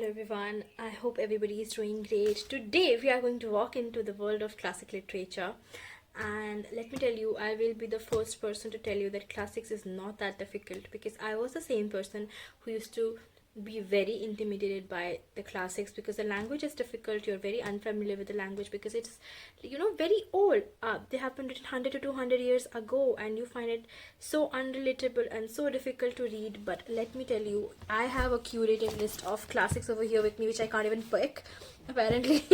everyone. I hope everybody is doing great. Today we are going to walk into the world of classic literature, and let me tell you, I will be the first person to tell you that classics is not that difficult, because I was the same person who used to be very intimidated by the classics because the language is difficult. You're very unfamiliar with the language because it's very old. They happened written 100 to 200 years ago, and you find it so unrelatable and so difficult to read. But let me tell you, I have a curated list of classics over here with me which I can't even pick apparently.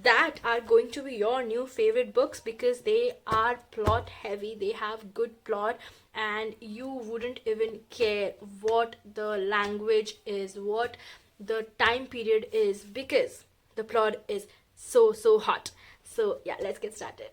That are going to be your new favorite books because they are plot heavy. They have good plot, and you wouldn't even care what the language is, what the time period is, because the plot is so hot. So yeah, let's get started.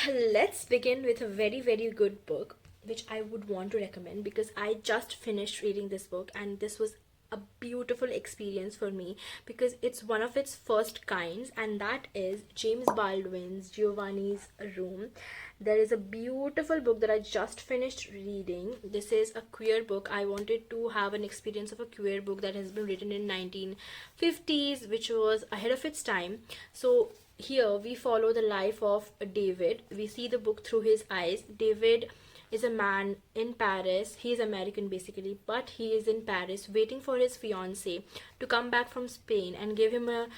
Let's begin with a very good book which I would want to recommend because I just finished reading this book, and this was a beautiful experience for me because it's one of its first kinds, and that is James Baldwin's Giovanni's Room. There is a beautiful book that I just finished reading. This is a queer book. I wanted to have an experience of a queer book that has been written in 1950s, which was ahead of its time. So here we follow the life of David. We see the book through his eyes. David is a man in Paris. He is American basically, but he is in Paris waiting for his fiancée to come back from Spain and give him a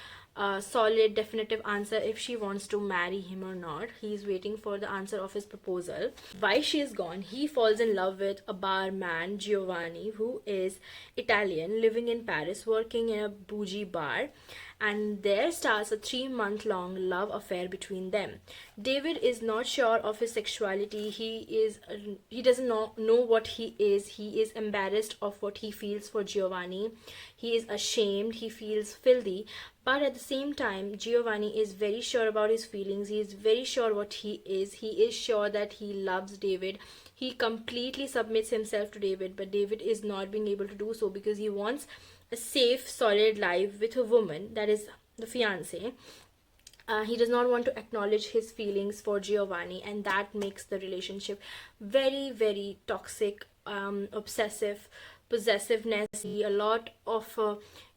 solid definitive answer if she wants to marry him or not. He is waiting for the answer of his proposal. While she is gone, he falls in love with a barman, Giovanni, who is Italian, living in Paris, working in a bougie bar, and there starts a 3-month-long love affair between them. David is not sure of his sexuality. He doesn't know what he is. He is embarrassed of what he feels for Giovanni. He is ashamed. He feels filthy. But at the same time, Giovanni is very sure about his feelings. He is very sure what he is. He is sure that he loves David. He completely submits himself to David, but David is not being able to do so because he wants a safe, solid life with a woman, that is the fiancée. He does not want to acknowledge his feelings for Giovanni, and that makes the relationship very toxic, obsessive, possessiveness, a lot of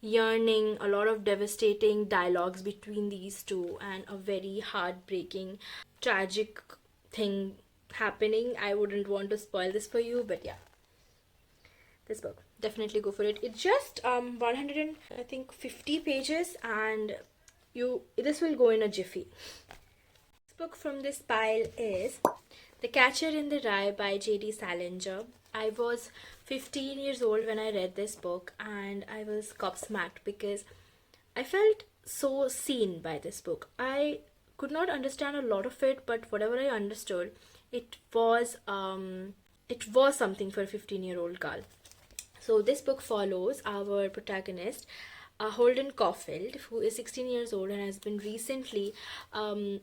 yearning, a lot of devastating dialogues between these two, and a very heartbreaking, tragic thing happening. I wouldn't want to spoil this for you, but yeah, this book, definitely go for it. It's just 150 pages, and this will go in a jiffy. This book from this pile is The Catcher in the Rye by J.D. Salinger. I was 15 years old when I read this book, and I was gobsmacked because I felt so seen by this book. I could not understand a lot of it, but whatever I understood, it was something for a 15-year-old girl. So this book follows our protagonist, Holden Caulfield, who is 16 years old and has been recently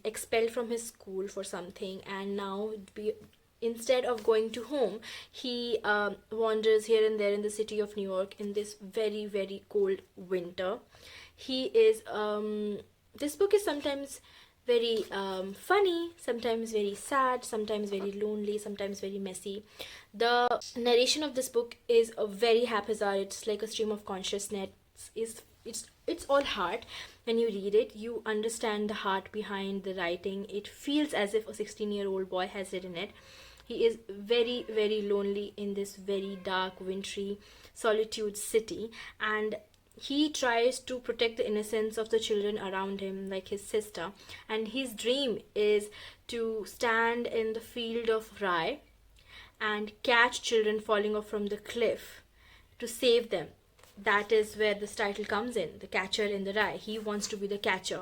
expelled from his school for something, and now instead of going to home, he wanders here and there in the city of New York in this very cold winter. This book is sometimes very funny, sometimes very sad, sometimes very lonely, sometimes very messy. The narration of this book is very haphazard. It's like a stream of consciousness. It's all heart. When you read it, you understand the heart behind the writing. It feels as if a 16-year-old boy has written it. He is very lonely in this very dark, wintry solitude city, and he tries to protect the innocence of the children around him, like his sister. And his dream is to stand in the field of rye and catch children falling off from the cliff to save them. That is where this title comes in, The Catcher in the Rye. He wants to be the catcher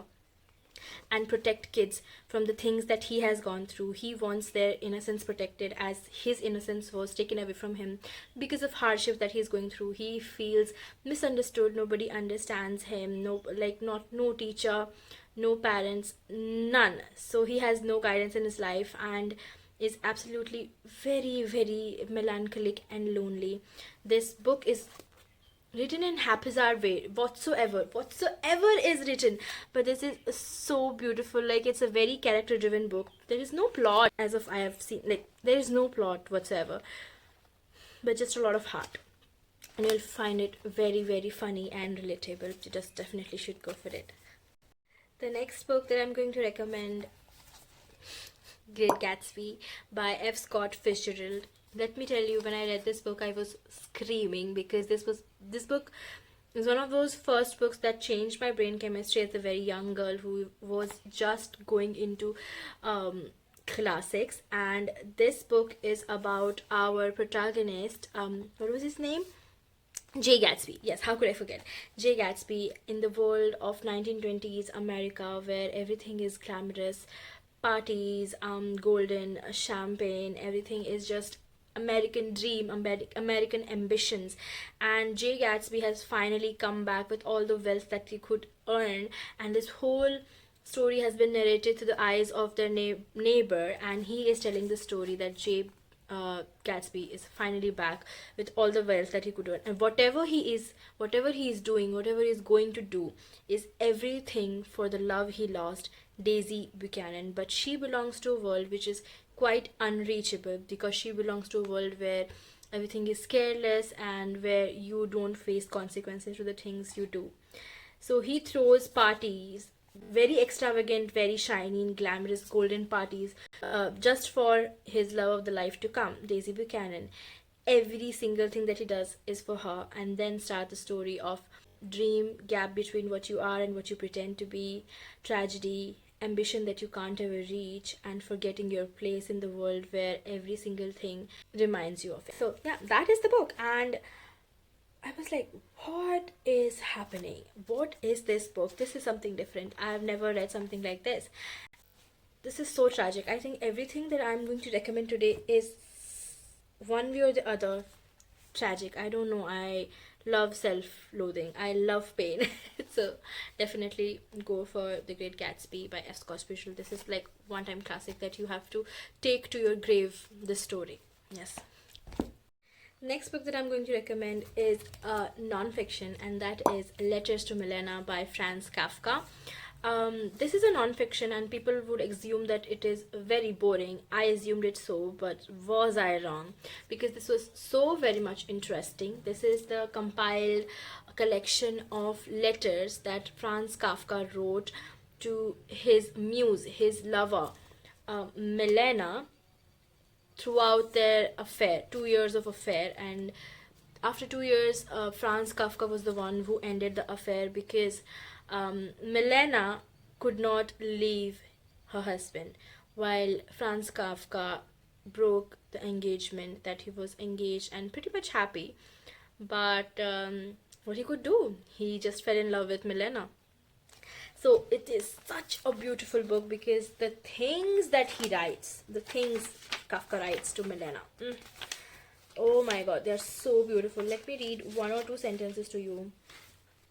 and protect kids from the things that he has gone through. He wants their innocence protected, as his innocence was taken away from him because of hardship that he's going through. He feels misunderstood. Nobody understands him. No teacher, no parents, none. So he has no guidance in his life and is absolutely very melancholic and lonely. This book is written in haphazard way whatsoever is written, but this is so beautiful. Like, it's a very character driven book. There is no plot, as of I have seen. Like, there is no plot whatsoever, but just a lot of heart. and you'll find it very, very funny and relatable. You just definitely should go for it. The next book that I'm going to recommend, Great Gatsby by F. Scott Fitzgerald. Let me tell you, when I read this book, I was screaming because this book is one of those first books that changed my brain chemistry as a very young girl who was just going into classics. And this book is about our protagonist. What was his name? Jay Gatsby. Yes, how could I forget? Jay Gatsby, in the world of 1920s America, where everything is glamorous, parties, golden champagne, everything is just American dream, American ambitions. And Jay Gatsby has finally come back with all the wealth that he could earn, and this whole story has been narrated through the eyes of their neighbor, and he is telling the story that Jay Gatsby is finally back with all the wealth that he could earn, and whatever he is doing, whatever he is going to do, is everything for the love he lost, Daisy Buchanan. But she belongs to a world which is quite unreachable, because she belongs to a world where everything is careless and where you don't face consequences to the things you do. So he throws parties, very extravagant, very shiny and glamorous golden parties, just for his love of the life to come, Daisy Buchanan. Every single thing that he does is for her, and then start the story of dream, gap between what you are and what you pretend to be, tragedy, ambition that you can't ever reach, and forgetting your place in the world where every single thing reminds you of it. So yeah, that is the book, and I was like, what is happening? What is this book? This is something different. I have never read something like this. This is so tragic. I think everything that I'm going to recommend today is one way or the other tragic. I don't know. I love self-loathing. I love pain. So definitely go for The Great Gatsby by F. Scott Fitzgerald. This is like one-time classic that you have to take to your grave, this story. Yes. Next book that I'm going to recommend is non-fiction, and that is Letters to Milena by Franz Kafka. This is a non-fiction, and people would assume that it is very boring. I assumed it so, but was I wrong? Because this was so very much interesting. This is the compiled collection of letters that Franz Kafka wrote to his muse, his lover, Milena, throughout their affair, 2 years of affair. And after 2 years, Franz Kafka was the one who ended the affair, because Milena could not leave her husband, while Franz Kafka broke the engagement, that he was engaged and pretty much happy. But what he could do, he just fell in love with Milena. So it is such a beautiful book, because the things that he writes, the things Kafka writes to Milena, oh my god, they are so beautiful. Let me read one or two sentences to you.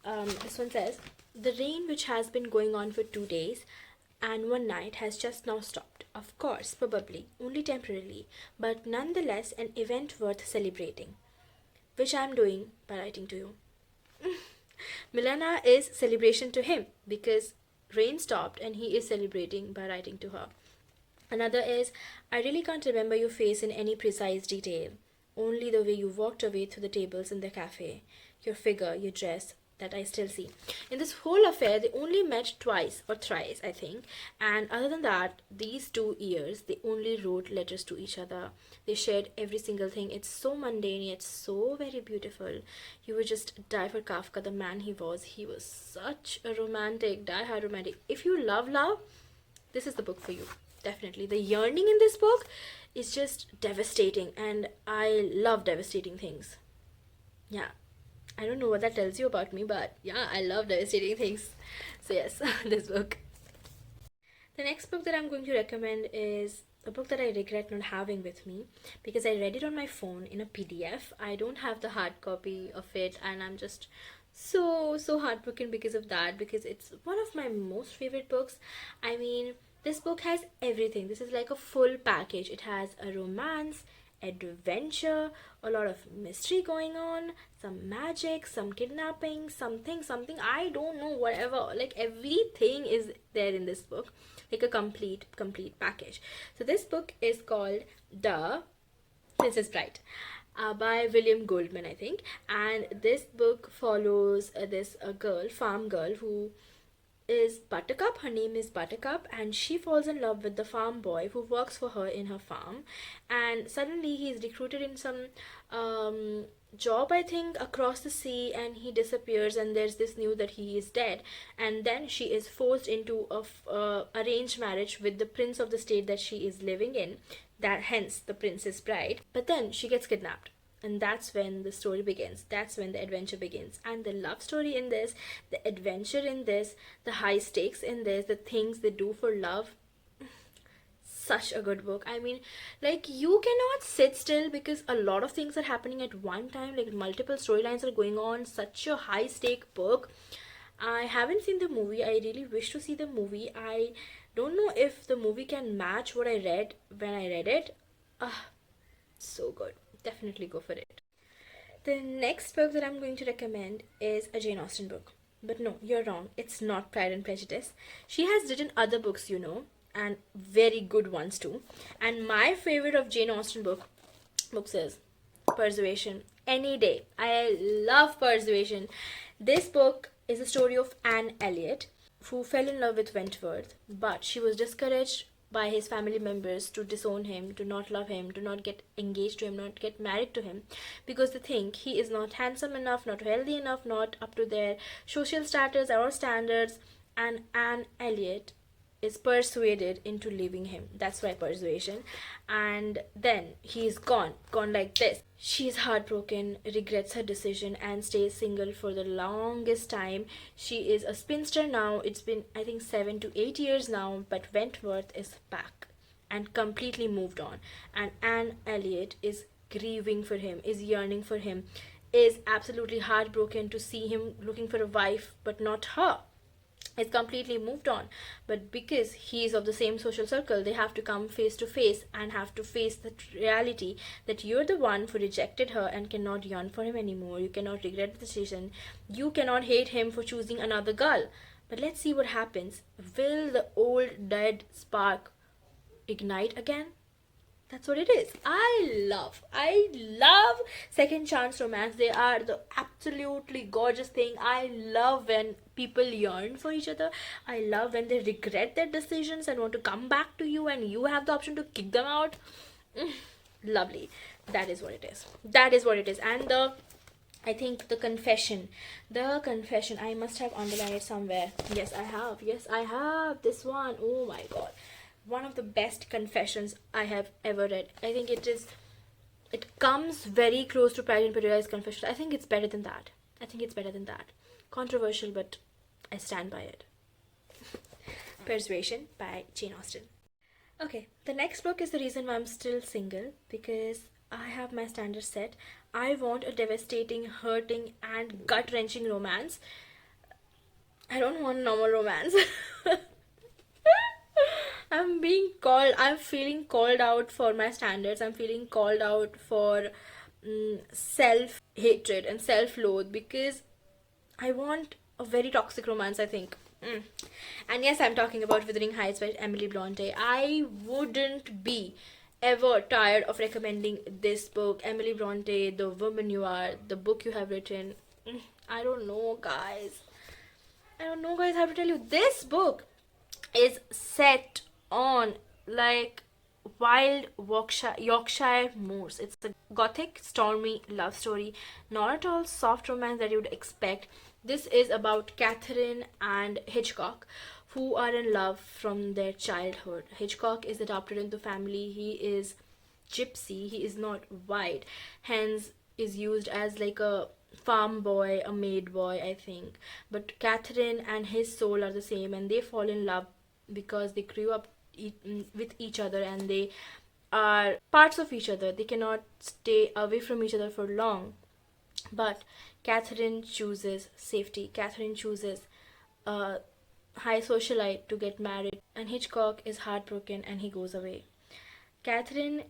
This one says, "The rain, which has been going on for 2 days and one night, has just now stopped. Of course, probably, only temporarily, but nonetheless an event worth celebrating, which I am doing by writing to you." Milena is celebration to him, because rain stopped and he is celebrating by writing to her. Another is, "I really can't remember your face in any precise detail, only the way you walked away through the tables in the cafe, your figure, your dress, that I still see." In this whole affair, they only met twice or thrice, I think, and other than that, these 2 years, they only wrote letters to each other. They shared every single thing. It's so mundane, yet so very beautiful. You would just die for Kafka, the man he was. He was such a romantic, die-hard romantic. If you love love, this is the book for you. Definitely. The yearning in this book is just devastating, and I love devastating things. Yeah. I don't know what that tells you about me, but yeah, I love devastating things. So yes, this book. The next book that I'm going to recommend is a book that I regret not having with me, because I read it on my phone in a PDF. I don't have the hard copy of it, and I'm just so heartbroken because of that, because it's one of my most favorite books. I mean, this book has everything. This is like a full package. It has a romance, adventure, a lot of mystery going on, some magic, some kidnapping, something, I don't know, whatever. Like everything is there in this book, like a complete package. So this book is called The Princess Bride. by William Goldman, I think. And this book follows this girl, farm girl, who is Buttercup. Her name is Buttercup, and she falls in love with the farm boy who works for her in her farm. And suddenly he's recruited in some job, I think, across the sea, and he disappears. And there's this news that he is dead. And then she is forced into a arranged marriage with the prince of the state that she is living in. That hence the Princess Bride. But then she gets kidnapped, and that's when the story begins. That's when the adventure begins. And the love story in this, the adventure in this, the high stakes in this, the things they do for love, such a good book. I mean, like, you cannot sit still because a lot of things are happening at one time. Like, multiple storylines are going on. Such a high stake book. I haven't seen the movie. I really wish to see the movie. I don't know if the movie can match what I read when I read it. So good. Definitely go for it. The next book that I'm going to recommend is a Jane Austen book. But no, you're wrong. It's not Pride and Prejudice. She has written other books, you know, and very good ones too. And my favorite of Jane Austen books is Persuasion. Any day. I love Persuasion. This book is a story of Anne Elliot, who fell in love with Wentworth, but she was discouraged by his family members to disown him, to not love him, to not get engaged to him, not get married to him, because they think he is not handsome enough, not healthy enough, not up to their social status or standards. And Anne Elliot is persuaded into leaving him. That's why Persuasion. And then he's gone like this. She's heartbroken, regrets her decision, and stays single for the longest time. She is a spinster now. It's been, I think, 7 to 8 years now, but Wentworth is back and completely moved on. And Anne Elliot is grieving for him, is yearning for him, is absolutely heartbroken to see him looking for a wife, but not her. Is completely moved on. But because he is of the same social circle, they have to come face to face and have to face the reality that you're the one who rejected her and cannot yearn for him anymore. You cannot regret the decision. You cannot hate him for choosing another girl. But let's see what happens. Will the old dead spark ignite again? That's what it is. I love second chance romance. They are the absolutely gorgeous thing. I love when people yearn for each other. I love when they regret their decisions and want to come back to you, and you have the option to kick them out. Lovely. That is what it is. That is what it is. And I think the confession, I must have underlined it somewhere. Yes, I have this one. Oh my god. One of the best confessions I have ever read. I think it comes very close to Pride and Prejudice confession. I think it's better than that. Controversial, but I stand by it. Persuasion by Jane Austen. Okay, the next book is the reason why I'm still single, because I have my standards set. I want a devastating, hurting, and gut-wrenching romance. I don't want normal romance. I'm feeling called out for my standards. I'm feeling called out for self-hatred and self-loathe, because I want a very toxic romance, I think. And yes, I'm talking about Wuthering Heights by Emily Bronte. I wouldn't be ever tired of recommending this book. Emily Bronte, the woman you are, the book you have written. I don't know, guys, how to tell you. This book is set on like wild Yorkshire moors. It's a gothic, stormy love story, not at all soft romance that you would expect. This is about Catherine and Hitchcock, who are in love from their childhood. Hitchcock is adopted into family. He is gypsy. He is not white. Hence, is used as like a farm boy, a maid boy, I think. But Catherine and his soul are the same, and they fall in love because they grew up with each other, and they are parts of each other. They cannot stay away from each other for long. But Catherine chooses safety. Catherine chooses a high socialite to get married, and Hitchcock is heartbroken and he goes away. Catherine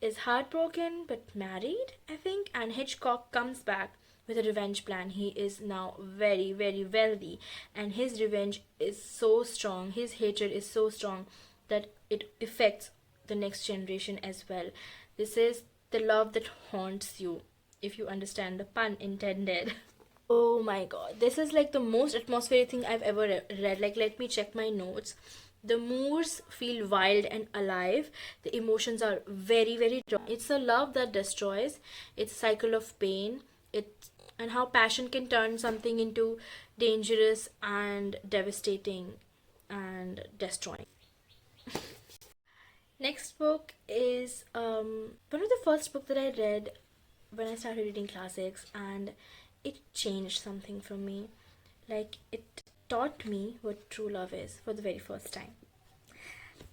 is heartbroken but married, I think, and Hitchcock comes back with a revenge plan. He is now very, very wealthy, and his revenge is so strong, his hatred is so strong that it affects the next generation as well. This is the love that haunts you, if you understand the pun intended. Oh my god, this is like the most atmospheric thing I've ever read. Like, let me check my notes. The moors feel wild and alive. The emotions are very, very strong. It's a love that destroys. It's a cycle of pain. It and how passion can turn something into dangerous and devastating and destroying. Next book is one of the first book that I read when I started reading classics, and it changed something for me. Like, it taught me what true love is for the very first time.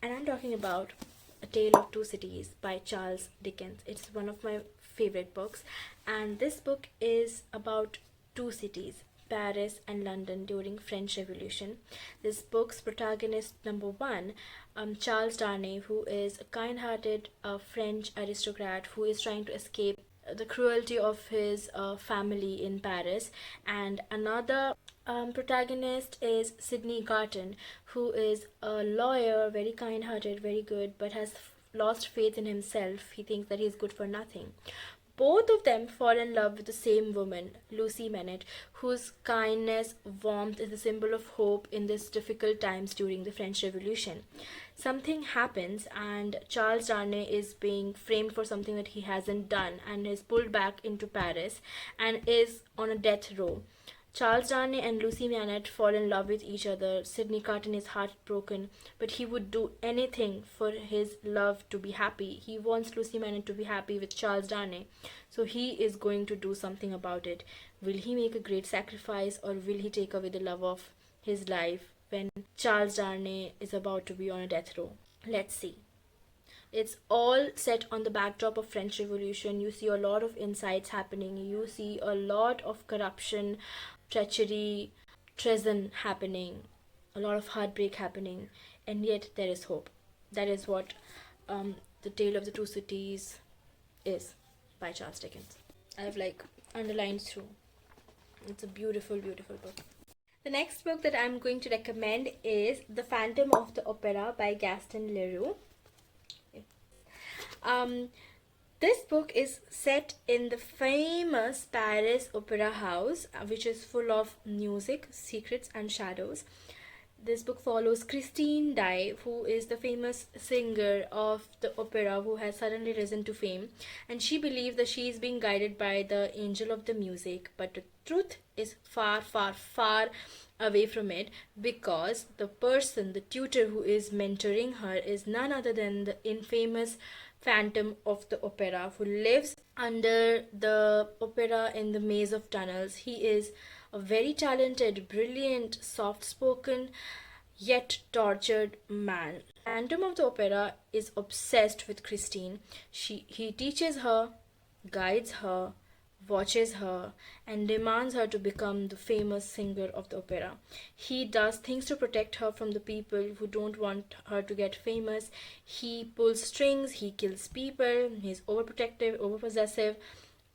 And I'm talking about A Tale of Two Cities by Charles Dickens. It's one of my favorite books, and this book is about two cities, Paris and London, during French Revolution. This book's protagonist number one, Charles Darnay, who is a kind-hearted French aristocrat who is trying to escape the cruelty of his family in Paris, and another protagonist is Sydney Garton, who is a lawyer, very kind-hearted, very good, but has lost faith in himself. He thinks that he's good for nothing. Both of them fall in love with the same woman, Lucy Manet, whose kindness, warmth is a symbol of hope in these difficult times during the French Revolution. Something happens, and Charles Darnay is being framed for something that he hasn't done and is pulled back into Paris and is on a death row. Charles Darnay and Lucy Manet fall in love with each other. Sidney Carton is heartbroken, but he would do anything for his love to be happy. He wants Lucy Manet to be happy with Charles Darnay, so he is going to do something about it. Will he make a great sacrifice, or will he take away the love of his life when Charles Darnay is about to be on a death row? Let's see. It's all set on the backdrop of French Revolution. You see a lot of insights happening. You see a lot of corruption, treachery, treason happening, a lot of heartbreak happening, and yet there is hope. That is what The Tale of the Two Cities is by Charles Dickens. I have like underlined through. It's a beautiful, beautiful book. The next book that I'm going to recommend is The Phantom of the Opera by Gaston Leroux. This book is set in the famous Paris Opera House, which is full of music, secrets, and shadows. This book follows Christine Daae, who is the famous singer of the opera who has suddenly risen to fame, and she believes that she is being guided by the angel of the music, but the truth is far, far, far away from it, because the person, the tutor who is mentoring her, is none other than the infamous Phantom of the Opera, who lives under the opera in the maze of tunnels. He is a very talented, brilliant, soft-spoken, yet tortured man. Phantom of the Opera is obsessed with Christine. He teaches her, guides her, watches her, and demands her to become the famous singer of the opera. He does things to protect her from the people who don't want her to get famous. He pulls strings, he kills people, he's overprotective, overpossessive,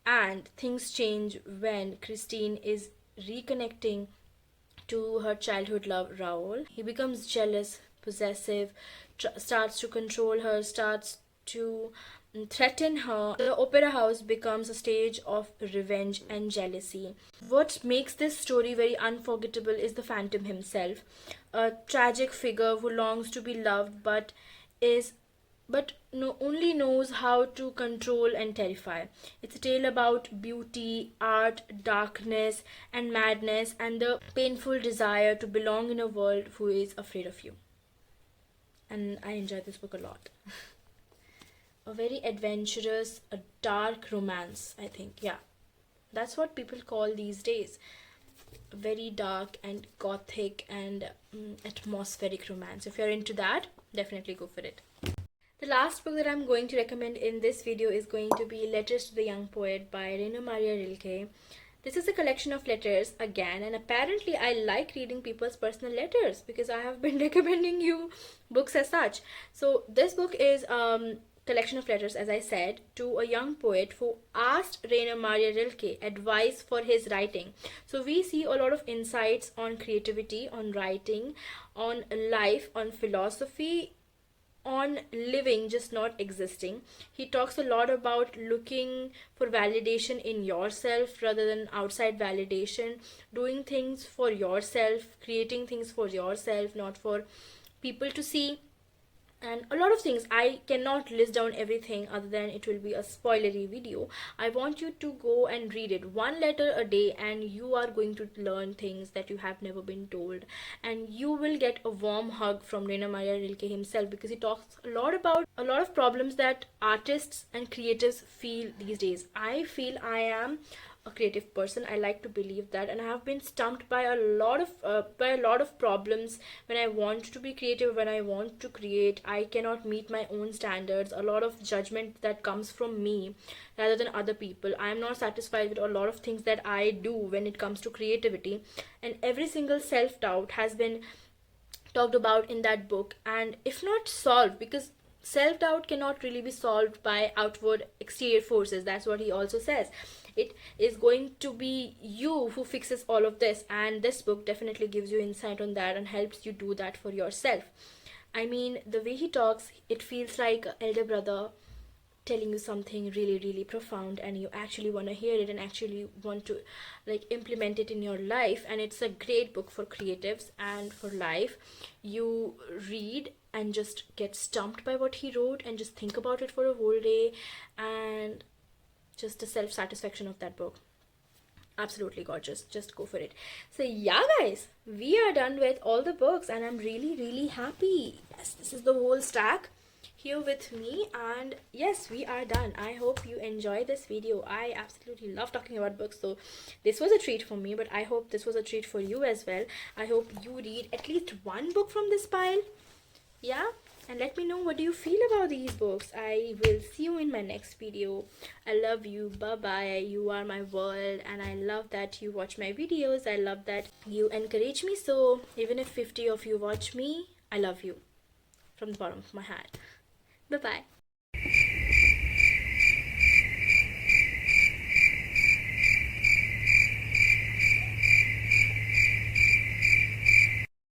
and things change when Christine is reconnecting to her childhood love, Raoul. He becomes jealous, possessive, starts to control her, starts to threaten her. The opera house becomes a stage of revenge and jealousy. What makes this story very unforgettable is the Phantom himself, a tragic figure who longs to be loved but only knows how to control and terrify. It's a tale about beauty, art, darkness, and madness, and the painful desire to belong in a world who is afraid of you. And I enjoyed this book a lot. A very adventurous, a dark romance, I think. Yeah, that's what people call these days. A very dark and gothic and atmospheric romance. If you're into that, definitely go for it. The last book that I'm going to recommend in this video is going to be Letters to the Young Poet by Rainer Maria Rilke. This is a collection of letters again, and apparently I like reading people's personal letters because I have been recommending you books as such. So this book is collection of letters, as I said, to a young poet who asked Rainer Maria Rilke advice for his writing. So we see a lot of insights on creativity, on writing, on life, on philosophy, on living, just not existing. He talks a lot about looking for validation in yourself rather than outside validation, doing things for yourself, creating things for yourself, not for people to see, and a lot of things. I cannot list down everything other than it will be a spoilery video. I want you to go and read it, one letter a day, and you are going to learn things that you have never been told, and you will get a warm hug from Rainer Maria Rilke himself, because he talks a lot about a lot of problems that artists and creatives feel these days. I feel I am a creative person. I like to believe that, and I have been stumped by a lot of problems when I want to be creative, when I want to create. I cannot meet my own standards. A lot of judgment that comes from me rather than other people. I am not satisfied with a lot of things that I do when it comes to creativity, and every single self-doubt has been talked about in that book, and if not solved, because self-doubt cannot really be solved by outward exterior forces. That's what he also says. It is going to be you who fixes all of this, and this book definitely gives you insight on that and helps you do that for yourself. I mean, the way he talks, it feels like an elder brother telling you something really, really profound, and you actually want to hear it and actually want to like implement it in your life. And it's a great book for creatives and for life. You read and just get stumped by what he wrote and just think about it for a whole day, and just the self-satisfaction of that book, absolutely gorgeous. Just go for it. So yeah guys, we are done with all the books, and I'm really, really happy. Yes, this is the whole stack here with me, and yes, we are done. I hope you enjoy this video. I absolutely love talking about books, so this was a treat for me, but I hope this was a treat for you as well. I hope you read at least one book from this pile. Yeah, and let me know what do you feel about these books. I will see you in my next video. I love you. Bye bye. You are my world, and I love that you watch my videos. I love that you encourage me. So even if 50 of you watch me, I love you from the bottom of my heart. Bye bye.